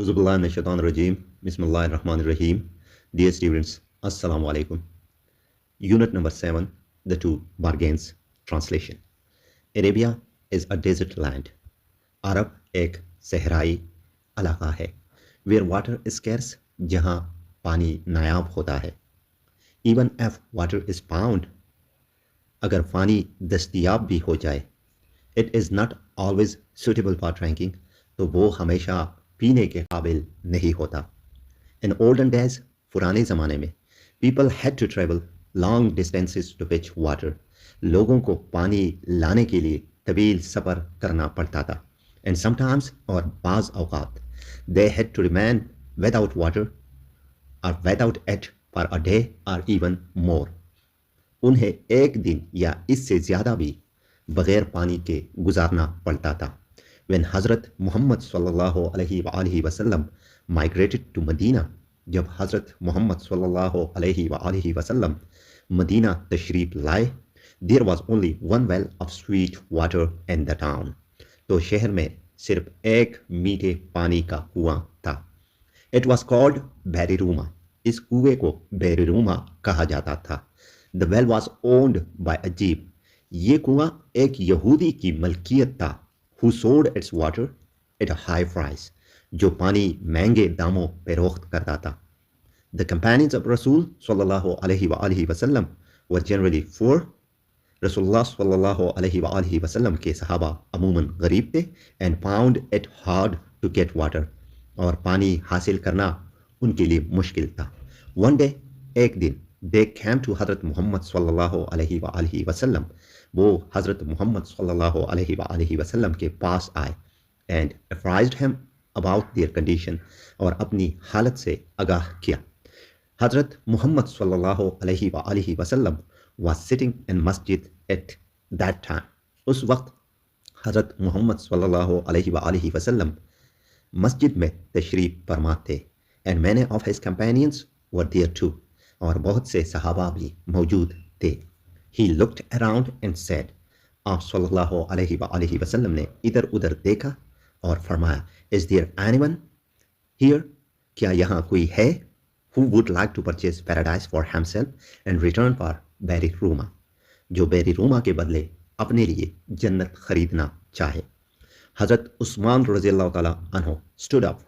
Uzubillah Bismillahirrahmanirrahim. Dear students, Assalamu alaikum. Unit number 7, The Two Bargains. Translation. Arabia is a desert land. अरब एक सहराई इलाका है. Where water is scarce, जहाँ पानी नायाब होता है. Even if water is found, अगर पानी दस्तयाब भी हो जाए, it is not always suitable for drinking, तो वो हमेशा पीने के काबिल नहीं होता. In olden days, पुराने ज़माने में, people had to travel long distances to fetch water. लोगों को पानी लाने के लिए तवील सफ़र करना पड़ता था. And sometimes, और बाज़ औक़ात, they had to remain without water or without it for a day or even more. उन्हें एक दिन या इससे ज़्यादा भी बग़ैर पानी के गुजारना पड़ता था. When हज़रत मोहम्मद सल्लल्लाहु अलैहि वसल्लम migrated to Medina, जब हज़रत मोहम्मद सल्लल्लाहु अलैहि वसल्लम मदीना तशरीफ़ लाए, there was only one well of sweet water in the town. तो शहर में सिर्फ एक मीठे पानी का कुआं था. It was called Beriruma. इस कुएं को बेरिरूमा कहा जाता था. The well was owned by a Jew. ये कुआं एक यहूदी की मलकियत था. Who sold its water at a high price. जो पानी महंगे दामों पर फरोख्त करता था. The companions of Rasul sallallahu alaihi wasallam were generally poor. रसूलुल्लाह सल्लल्लाहु अलैहि वसल्लम के सहाबा अमूमन गरीब थे and found it hard to get water. और पानी हासिल करना उनके लिए मुश्किल था. One day, एक दिन, they came to हज़रत मोहम्मद सल्लल्लाहु अलैहि वसल्लम. वो हज़रत मोहम्मद सल्लल्लाहु अलैहि वसल्लम के पास आए and apprised him about their condition. और अपनी हालत से आगाह किया. हज़रत मोहम्मद सल्लल्लाहु अलैहि वसल्लम was sitting in masjid at that time. उस वक्त हज़रत मोहम्मद सल्लल्लाहु अलैहि वसल्लम मस्जिद में तशरीफ़ फरमा थे and many of his companions were there too. और बहुत से सहाबा भी मौजूद थे. He looked around and said, आप सल्लल्लाहु अलैहि वसल्लम ने इधर उधर देखा और फरमाया, is there anyone here? क्या यहाँ कोई है who would like to purchase paradise for himself and return for बेरिरूमा, जो बेरिरूमा के बदले अपने लिए जन्नत खरीदना चाहे. हज़रत उस्मान रज़ियल्लाहु ताला अन्हु stood up.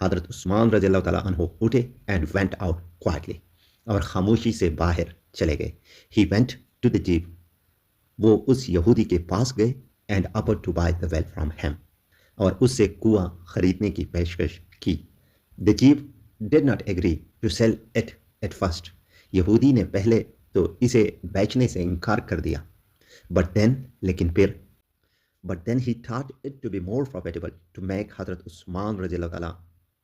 हज़रत उस्मान रज़ियल्लाहु ताला अन्हु उठे and went out quietly. और खामोशी से बाहर चले गए. He went to the Jew. वो उस यहूदी के पास गए and offered to buy the well from him. और उससे कुआं खरीदने की पेशकश की. The Jew did not agree to sell it at first. यहूदी ने पहले तो इसे बेचने से इनकार कर दिया. लेकिन फिर he thought it to be more profitable to make हज़रत उस्मान रज़ियल्लाहु ताला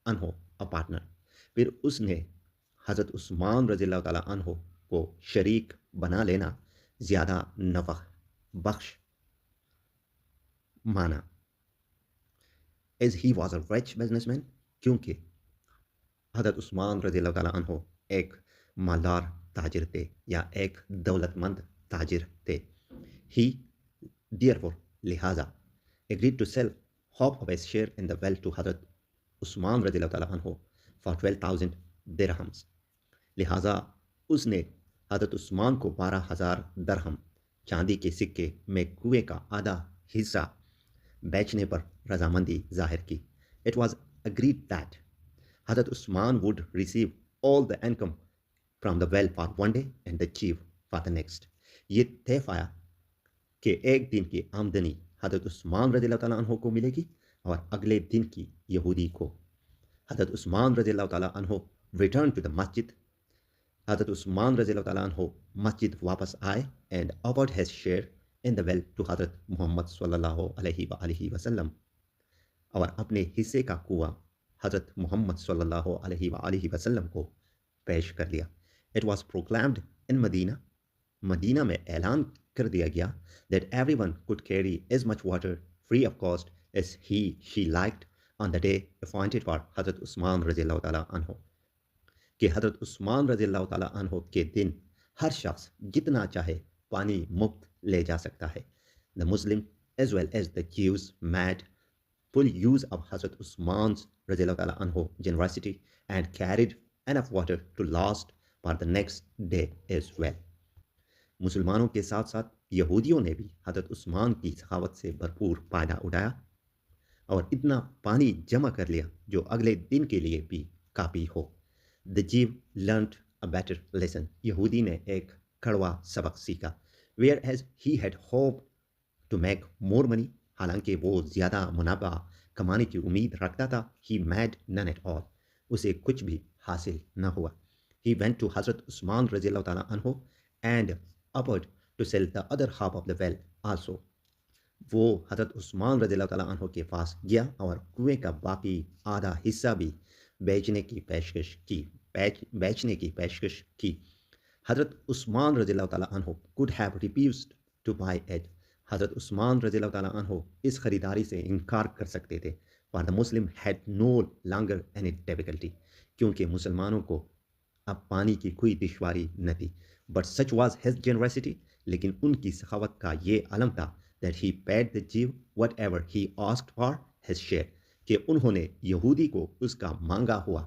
अन्हु a partner. फिर उसने हज़रत उस्मान रज़ियल्लाहु ताला अन्हु को शरीक बना लेना ज़्यादा नफ़ा बख्श माना. As he was a rich businessman, क्योंकि हज़रत उस्मान रज़ियल्लाहु ताला अन्हु एक मालदार ताजिर थे या एक दौलतमंद ताजिर थे. He therefore लिहाजा agreed to sell half of his share in the well to हज़रत उस्मान रज़ियल्लाहु ताला अन्हु for 12,000 dirhams. लिहाजा उसने हज़रत उस्मान को 12,000 दरहम चांदी के सिक्के में कुएं का आधा हिस्सा बेचने पर रजामंदी जाहिर की. It was agreed that हज़रत Usman would receive all the income from the well for one day and the chief for the next. ये तय पाया कि एक दिन की आमदनी हज़रत उस्मान रज़ियल्लाहु ताला अन्हु को मिलेगी और अगले दिन की यहूदी को. हज़रत उस्मान रज़ियल्लाहु ताला अन्हु returned to the masjid. हज़रत उस्मान रज़ियल्लाहु ताला अन्हु मस्जिद वापस आए and offered his share in the well to हज़रत मोहम्मद सल्लल्लाहु अलैहि वसल्लम. और अपने हिस्से का कुआं हज़रत मोहम्मद सल्लल्लाहु अलैहि वसल्लम को पेश कर लिया. It was proclaimed in Medina. Medina में ऐलान कर दिया गया that everyone could carry as much water free of cost as she liked on the day appointed for हज़रत उस्मान रज़ियल्लाहु ताला अन्हु. कि हज़रत उस्मान रज़ियल्लाहु ताला अन्हु के दिन हर शख्स जितना चाहे पानी मुफ्त ले जा सकता है. The Muslim as well as the Jews made full use of Hazrat Usman's रज़ियल्लाहु ताला अन्हु generosity and carried enough water to last for the next day as well. मुसलमानों के साथ साथ यहूदियों ने भी हज़रत उस्मान की सखावत से भरपूर फ़ायदा उठाया और इतना पानी जमा कर लिया जो अगले दिन के लिए भी काफ़ी हो. द जीव लर्नड अ बेटर लेसन. यहूदी ने एक कड़वा सबक सीखा. Whereas he had hope to make more money, हालांकि वो ज़्यादा मुनाफा कमाने की उम्मीद रखता था, he made none at all, उसे कुछ भी हासिल न हुआ. ही वेंट टू हज़रत उस्मान रज़ियल्लाहु ताला अन्हु and offered to sell the other half of the well also. वो हज़रत उस्मान रज़ियल्लाहु ताला अन्हु के पास गया और कुएं का बाकी आधा हिस्सा भी बेचने की पेशकश की. हज़रत उस्मान रज़ियल्लाहु ताला अन्हु could have refused to buy it. हज़रत उस्मान रज़ियल्लाहु ताला अन्हु इस खरीदारी से इनकार कर सकते थे. For the Muslim had no longer any difficulty, क्योंकि मुसलमानों को अब पानी की कोई दुश्वारी न थी. But such was his generosity, लेकिन उनकी सखावत का ये अलम था दैट ही पेड द जीव what ever he asked for his share, कि उन्होंने यहूदी को उसका मांगा हुआ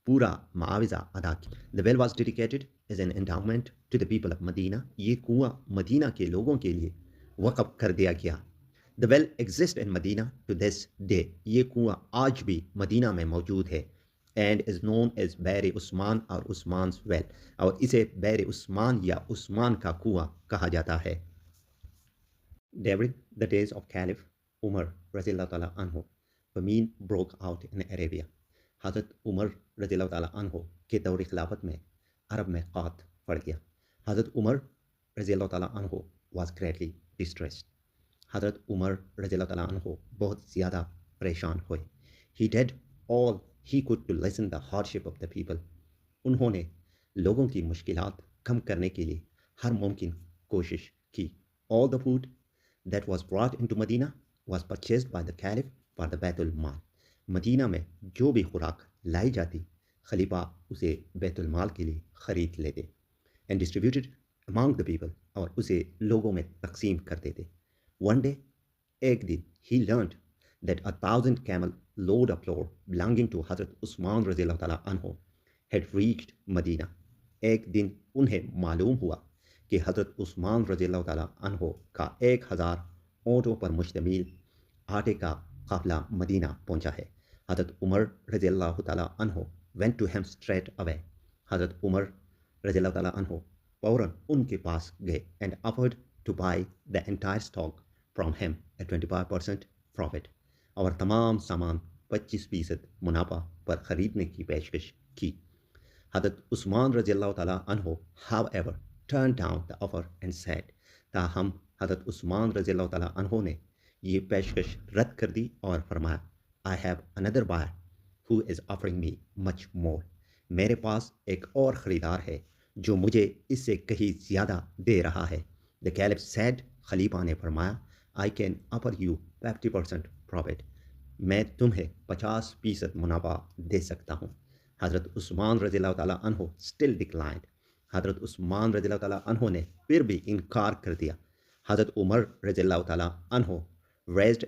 पूरा मुआवजा अदा किया. The well was dedicated as an endowment to the people of Medina. ये कुआं मदीना के लोगों के लिए वक़फ़ कर दिया गया. The well exist in Medina to this day. ये कुआं आज भी मदीना में मौजूद है and is known as बैर उस्मान और उस्मान's well, और इसे बैर उस्मान या उस्मान का कुआं कहा जाता है. During the days of Caliph Umar रज़ियल्लाहु ताला अन्हु, famine broke out in Arabia. हज़रत उमर रज़ियल्लाहु ताला अन्हु के दौर खिलाफत में अरब में क़हत पड़ गया. हज़रत उमर रज़ियल्लाहु ताला अन्हु was greatly distressed. हज़रत उमर रज़ियल्लाहु ताला अन्हु बहुत ज़्यादा परेशान हुए. He did all he could to lessen the hardship of the people. उन्होंने लोगों की मुश्किलात कम करने के लिए हर मुमकिन कोशिश की. All the food that was brought into Medina was purchased by the Caliph for the बैतुल माल. मदीना में जो भी खुराक लाई जाती, खलीफा उसे बैतुल माल के लिए ख़रीद लेते and distributed among the people, और उसे लोगों में तकसीम करते थे. One day, एक दिन, he learned that 1,000 camel load of flour belonging to Hazrat Usman रज़ियल्लाहु ताला अन्हु had reached Medina. एक दिन उन्हें मालूम हुआ कि हज़रत उस्मान रज़ियल्लाहु ताला अन्हु का 1,000 ऊँटों पर मुश्तमिल आटे का काफ़िला मदीना पहुंचा है. हज़रत उमर रज़ियल्लाहु ताला अन्हु went to him straight away. हज़रत उमर रज़ियल्लाहु ताला अन्हु फ़ौरन उनके पास गए and offered to buy the entire stock from him at 25% profit. और तमाम सामान 25% मुनाफा पर ख़रीदने की पेशकश की. हज़रत उस्मान रज़ियल्लाहु ताला अन्हु however turned down the offer and said, ताहम हज़रत उस्मान रज़ियल्लाहु ताला अन्हु ने ये पेशकश रद्द कर दी और फरमाया, I have another buyer who is offering me much more. मेरे पास एक और ख़रीदार है जो मुझे इससे कहीं ज़्यादा दे रहा है. The Caliph said, खलीफा ने फरमाया, I can offer you 50% profit. मैं तुम्हें 50% मुनाफा दे सकता हूँ. हज़रत उस्मान रज़ियल्लाहु ताला अन्हु still declined. हज़रत उस्मान रज़ियल्लाहु ताला अन्हु ने फिर भी इनकार कर दिया. हज़रत उमर रज़ियल्लाहु ताला अन्हु raised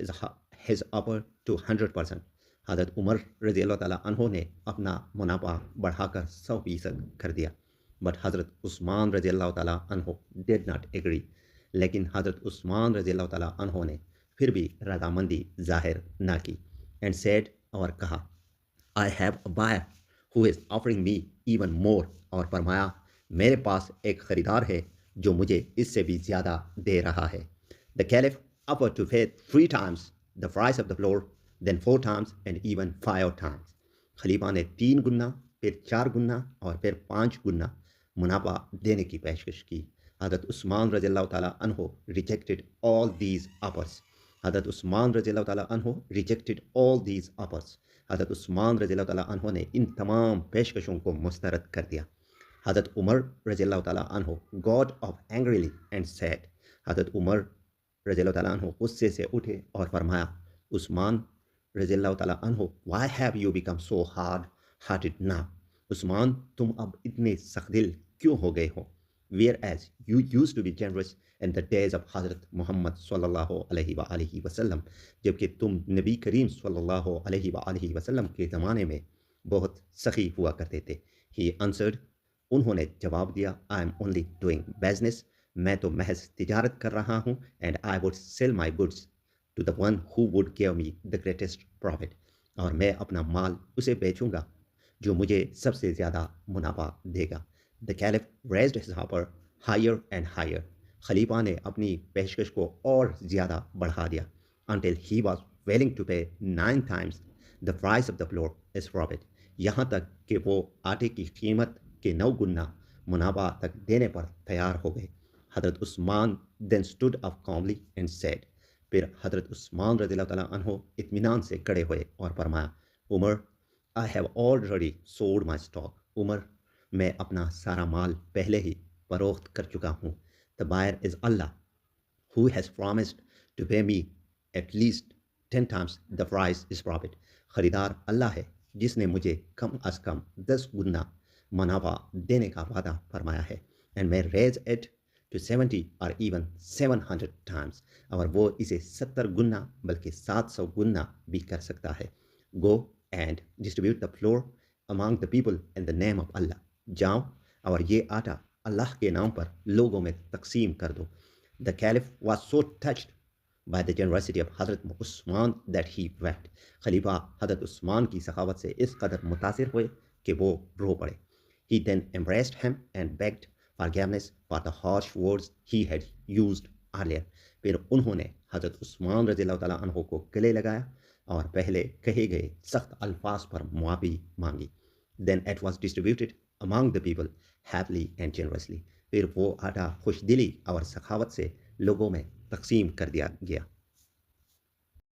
his offer to 100%. हज़रत उमर रज़ियल्लाहु ताला अन्हु ने अपना मुनाफा बढ़ाकर 100% कर दिया. बट हज़रत उस्मान रज़ियल्लाहु ताला अन्हु did not agree. लेकिन हज़रत उस्मान रज़ियल्लाहु ताला अन्हु ने फिर भी रज़ामंदी ज़ाहिर ना की and said, और कहा, I have a buyer who is offering me even more. और फरमाया, मेरे पास एक ख़रीदार है जो मुझे इससे भी ज़्यादा दे रहा है. The Caliph offered to pay 3 times the price of the floor, then 4 times and even 5 times. खलीफा ने 3 गुना, फिर 4 गुना और फिर 5 गुना मुनाफा देने की पेशकश की. हज़रत उस्मान रज़ियल्लाहु ताला अन्हु rejected all these offers. हज़रत उस्मान रज़ियल्लाहु ताला अन्हु rejected all these offers. हज़रत उस्मान रज़ियल्लाहु ताला अन्हु ने इन तमाम पेशकशों को मुस्तरद कर दिया. हज़रत उमर रज़ियल्लाहु ताला अन्हु got up angrily and said, हज़रत उमर रज़ियल्लाहु ताला अन्हु गुस्से से उठे और फरमाया, उस्मान रज़ियल्लाहु ताला अन्हु, why have you become so hard hearted now? Usman, तुम अब इतने सख्त दिल क्यों हो गए हो? whereas you used to be generous in the days of Hazrat Muhammad sallallahu alaihi wasallam, जबकि तुम नबी करीम sallallahu alaihi wasallam के ज़माने में बहुत सखी हुआ करते थे. He answered, उन्होंने जवाब दिया, I am only doing business, मैं तो महज तिजारत कर रहा हूँ, and I would sell my goods to the one who would give me the greatest profit, और मैं अपना माल उसे बेचूंगा जो मुझे सबसे ज़्यादा मुनाफा देगा. The Caliph raised his offer higher and higher. खलीफा ने अपनी पेशकश को और ज़्यादा बढ़ा दिया until he was willing to pay 9 times the price of the flour as profit. यहाँ तक कि वो आटे की कीमत के 9 गुना मुनाफा तक देने पर तैयार हो गए. हज़रत Usman then stood up calmly and said, फिर हज़रत उस्मान रज़ियल्लाहु तआला अन्हो इत्मीनान से खड़े हुए और फरमाया, Umar, I have already sold my stock. Umar, मैं अपना सारा माल पहले ही फरोख्त कर चुका हूँ. The buyer is Allah, who has promised to pay me at least 10 times the price is profit. खरीदार अल्लाह है जिसने मुझे कम अज़ कम 10 गुना मुनाफा देने का वादा फरमाया है. And may raise it to 70 or even 700 times. और वो इसे 70 गुना बल्कि 700 गुना भी कर सकता है. Go and distribute the flour among the people in the name of Allah. जाओ और ये आटा अल्लाह के नाम पर लोगों में तकसीम कर दो. The Caliph was so touched by the generosity of Hazrat Usman that he wept. खलीफा हज़रत उस्मान की सखावत से इस कदर मुतासिर हुए कि वो रो पड़े. He then embraced him and begged forgiveness for the harsh words he had used earlier. फिर उन्होंने हज़रत उस्मान रज़ियल्लाहु तआला अन्हु को गले लगाया और पहले कहे गए सख्त अल्फाज पर मुआफ़ी मांगी. Then it was distributed among the people happily and generously. फिर वो आटा खुशदिली और सखावत से लोगों में तकसीम कर दिया गया.